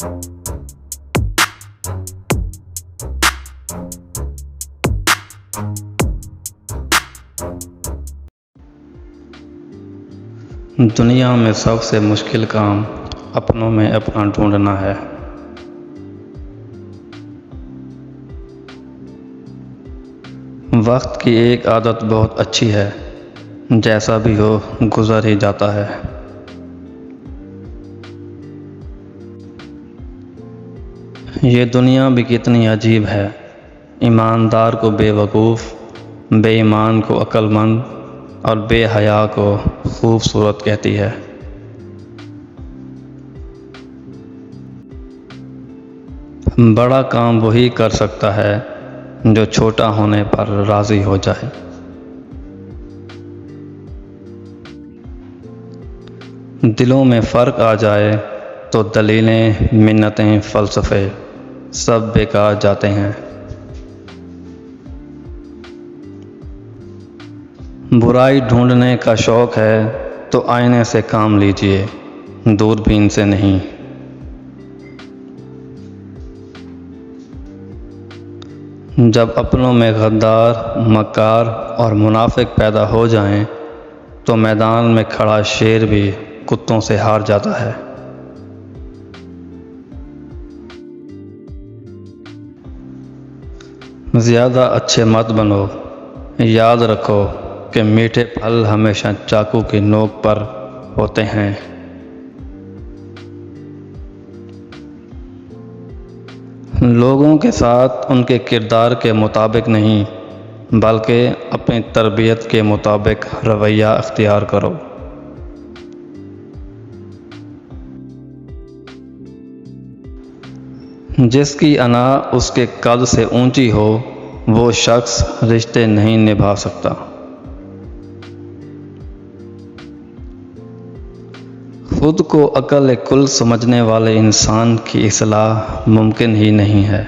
دنیا میں سب سے مشکل کام اپنوں میں اپنا ڈھونڈنا ہے۔ وقت کی ایک عادت بہت اچھی ہے، جیسا بھی ہو گزر ہی جاتا ہے۔ یہ دنیا بھی کتنی عجیب ہے، ایماندار کو بے وقوف، بے ایمان کو عقل مند اور بے حیا کو خوبصورت کہتی ہے۔ بڑا کام وہی کر سکتا ہے جو چھوٹا ہونے پر راضی ہو جائے۔ دلوں میں فرق آ جائے تو دلیلیں، منتیں، فلسفے سب بیکار جاتے ہیں۔ برائی ڈھونڈنے کا شوق ہے تو آئینے سے کام لیجئے، دوربین سے نہیں۔ جب اپنوں میں غدار، مکار اور منافق پیدا ہو جائیں تو میدان میں کھڑا شیر بھی کتوں سے ہار جاتا ہے۔ زیادہ اچھے مت بنو، یاد رکھو کہ میٹھے پھل ہمیشہ چاقو کی نوک پر ہوتے ہیں۔ لوگوں کے ساتھ ان کے کردار کے مطابق نہیں، بلکہ اپنی تربیت کے مطابق رویہ اختیار کرو۔ جس کی انا اس کے قد سے اونچی ہو، وہ شخص رشتے نہیں نبھا سکتا۔ خود کو عقل کل سمجھنے والے انسان کی اصلاح ممکن ہی نہیں ہے۔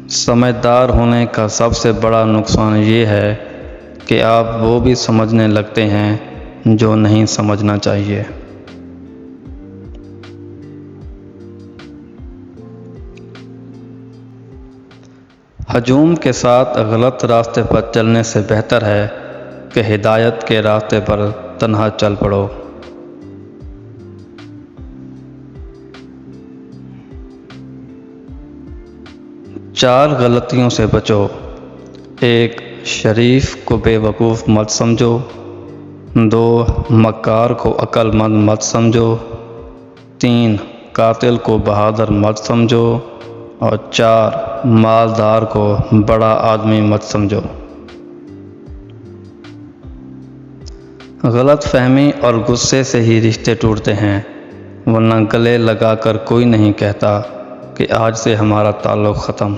سمجھدار ہونے کا سب سے بڑا نقصان یہ ہے کہ آپ وہ بھی سمجھنے لگتے ہیں جو نہیں سمجھنا چاہیے۔ ہجوم کے ساتھ غلط راستے پر چلنے سے بہتر ہے کہ ہدایت کے راستے پر تنہا چل پڑو۔ چار غلطیوں سے بچو۔ 1. شریف کو بے وقوف مت سمجھو۔ 2. مکار کو عقل مند مت سمجھو۔ 3. قاتل کو بہادر مت سمجھو۔ اور 4. مالدار کو بڑا آدمی مت سمجھو۔ غلط فہمی اور غصے سے ہی رشتے ٹوٹتے ہیں، ورنہ گلے لگا کر کوئی نہیں کہتا کہ آج سے ہمارا تعلق ختم۔